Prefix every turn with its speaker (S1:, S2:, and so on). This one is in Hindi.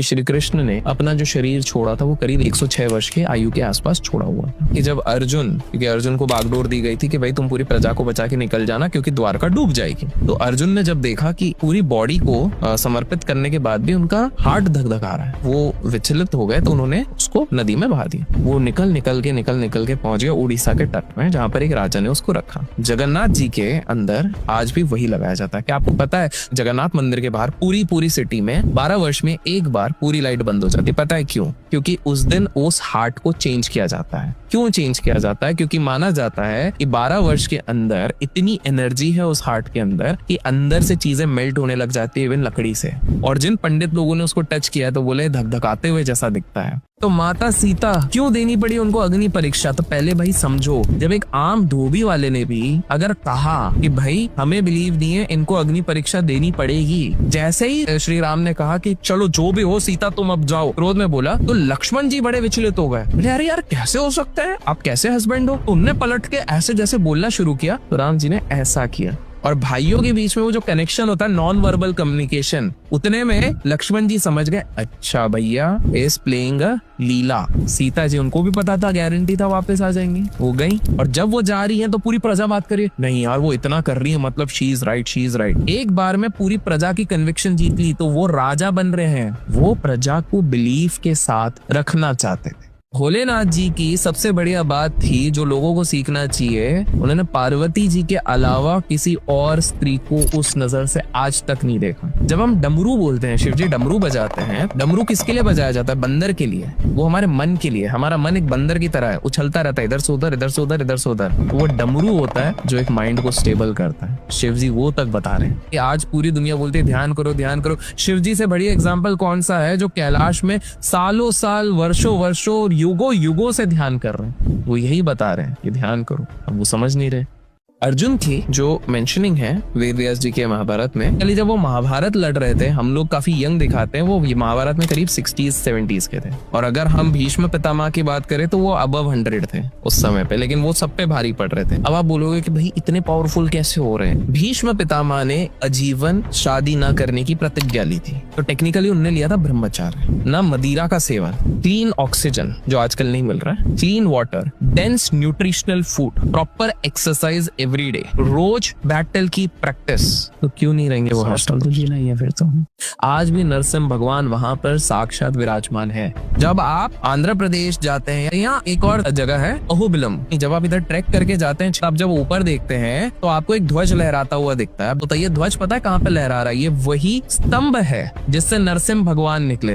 S1: श्री कृष्ण ने अपना जो शरीर छोड़ा था वो करीब 106 वर्ष के आयु के आसपास छोड़ा हुआ था कि जब क्योंकि अर्जुन को बागडोर दी गई थी कि भाई तुम पूरी प्रजा को बचा के निकल जाना क्योंकि द्वारका डूब जाएगी। तो अर्जुन ने जब देखा कि पूरी बॉडी को समर्पित करने के बाद भी उनका हार्ट धक-धका रहा है, वो विचलित हो गए, तो उन्होंने उसको नदी में बहा दिया। वो निकल के पहुंच गया उड़ीसा के तट में, जहाँ पर एक राजा ने उसको रखा। जगन्नाथ जी के अंदर आज भी वही लगाया जाता है। क्या आपको पता है जगन्नाथ मंदिर के बाहर पूरी सिटी में 12 वर्ष में एक बार पूरी लाइट बंद हो जाती है? पता है क्यों? क्योंकि उस दिन उस हार्ट को चेंज किया जाता है। क्यों चेंज किया जाता है? क्योंकि माना जाता है कि 12 वर्ष के अंदर इतनी एनर्जी है उस हार्ट के अंदर कि अंदर से चीजें मेल्ट होने लग जाती है, इवन लकड़ी से। और जिन पंडित लोगों ने उसको टच किया तो बोले धकधकाते हुए जैसा दिखता है। तो माता सीता क्यों देनी पड़ी उनको अग्नि परीक्षा? तो पहले भाई समझो, जब एक आम धोबी वाले ने भी अगर कहा कि भाई हमें बिलीव नहीं है, इनको अग्नि परीक्षा देनी पड़ेगी, जैसे ही श्री राम ने कहा कि चलो जो भी हो सीता तुम अब जाओ, क्रोध में बोला, तो लक्ष्मण जी बड़े विचलित हो गए। बोले अरे यार कैसे हो सकता है, आप कैसे हस्बैंड हो? उनने पलट के ऐसे जैसे बोलना शुरू किया, तो राम जी ने ऐसा किया। और भाइयों के बीच में वो जो कनेक्शन होता है, नॉन वर्बल कम्युनिकेशन, उतने में लक्ष्मण जी समझ गए, अच्छा भैया इज प्लेइंग अ लीला। सीता जी उनको भी पता था, गारंटी था वापस आ जाएंगी, वो गई। और जब वो जा रही है तो पूरी प्रजा बात करी, नहीं यार वो इतना कर रही है, मतलब शी इज राइट। एक बार में पूरी प्रजा की कन्विक्शन जीत ली, तो वो राजा बन रहे हैं, वो प्रजा को बिलीफ के साथ रखना चाहते थे। भोलेनाथ जी की सबसे बढ़िया बात थी जो लोगों को सीखना चाहिए, उन्होंने पार्वती जी के अलावा किसी और स्त्री को उस नजर से आज तक नहीं देखा। जब हम डमरू बोलते हैं, शिव जी डमरू बजाते हैं, डमरू किसके लिए बजाया जाता है? बंदर के लिए। वो हमारे मन के लिए। हमारा मन एक बंदर की तरह है, उछलता रहता है इधर से उधर, इधर से उधर, इधर से उधर। वो डमरू होता है जो एक माइंड को स्टेबल करता है। शिव जी वो तक बता रहे हैं कि आज पूरी दुनिया बोलती है ध्यान करो ध्यान करो। शिव जी से बड़ी एग्जाम्पल कौन सा है जो कैलाश में सालों साल, वर्षों युगों से ध्यान कर रहे हैं? वो यही बता रहे हैं कि ध्यान करो। अब वो समझ नहीं रहे। अर्जुन की जो मेंशनिंग है वेद व्यास जी के महाभारत में, पहले जब वो महाभारत लड़ रहे थे, हम लोग काफी यंग दिखाते हैं, वो महाभारत में करीब 60s 70s के थे। और अगर हम भीष्म पितामह की बात करें तो वो अबव 100 थे उस समय पे, लेकिन वो सब पे भारी पड़ रहे थे। अब आप बोलोगे कि भाई इतने पावरफुल कैसे हो रहे हैं? भीष्म पितामह ने आजीवन शादी न करने की प्रतिज्ञा ली थी, तो टेक्निकली उन्होंने लिया था ब्रह्मचार्य, ना मदिरा का सेवन, क्लीन ऑक्सीजन जो आजकल नहीं मिल रहा है, clean water, dense nutritional food, proper exercise every day, रोज बैटल की प्रैक्टिस। तो क्यों नहीं रहेंगे वो हॉस्टल? तो जीना ही है फिर तो। आज भी नरसिंह भगवान वहां पर साक्षात विराजमान है। जब आप आंध्र प्रदेश जाते हैं, यहाँ एक और जगह है अहोबिलम, जब आप इधर ट्रैक करके जाते हैं, आप जब ऊपर देखते हैं तो आपको एक ध्वज लहराता हुआ दिखता है। तो ये ध्वज पता है कहाँ पे लहरा रहा है? ये वही स्तंभ है जिससे नरसिंह भगवान निकले।